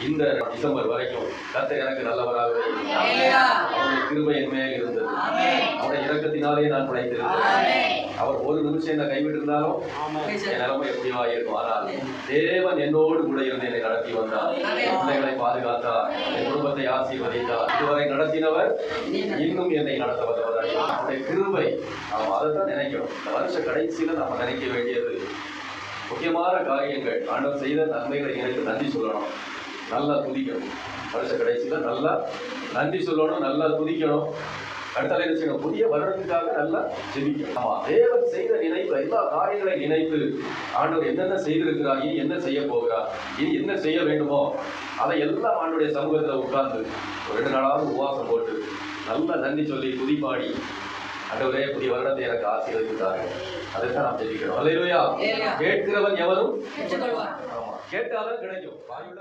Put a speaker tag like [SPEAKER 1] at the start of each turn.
[SPEAKER 1] இந்த டிசம்பர் வரைக்கும் கர்த்தர் எனக்கு நல்லவராகவே அவருடைய கிருபை என் மேல் இருந்தது. அவருடைய இரக்கத்தினாலே நான் பிழைத்திருந்தேன். அவர் ஒரு நிமிஷம் என்ன கைவிட்டிருந்தாலும் என் நிலைமை எப்படியா இருக்கும். ஆனால் தேவன் என்னோடு கூட இருந்து என்னை நடத்தி வந்தார். என் பிள்ளைகளை பாதுகாத்தார், என் குடும்பத்தை ஆசீர்வதித்தார். இதுவரை நடத்தினவர் இன்னும் என்னை நடத்த வந்தவர். அவருடைய கிருபை நாம் அதைத்தான் நினைக்கணும். இந்த வருஷ கடைசியில நம்ம நினைக்க வேண்டியது முக்கியமான காரியங்கள். ஆண்டவர் செய்த நன்மைகளை எனக்கு நன்றி சொல்லணும், நல்லா துதிக்கணும். வருஷ கடைசியில நல்லா நன்றி சொல்லணும், நல்லா துதிக்கணும். அடுத்த என்ன செய்யணும், புதிய வருடத்துக்காக நல்லா ஜெபிக்கணும். ஆமா, தேவன் செய்த நினைப்பு எல்லா காரியங்களையும் நினைத்து ஆண்டவர் என்னென்ன செய்திருக்கிறார், இனி என்ன செய்ய போகிறார், இனி என்ன செய்ய வேண்டுமோ அதை எல்லாம் ஆண்டுடைய சமூகத்தில் உட்கார்ந்து ஒரு 2 நாளாவது உபவாசம் போட்டு நல்லா நன்றி சொல்லி துதிப்பாடி ஆண்டவரே புதிய வருடத்தை எனக்கு ஆசீர்வதித்தார்கள். அதைத்தான் நாம் ஜெபிக்கிறோம். அல்லேலூயா. கேட்கிறவன் எவரும் ஆமா கேட்டாலும் கிடைக்கும். வாயுள்ள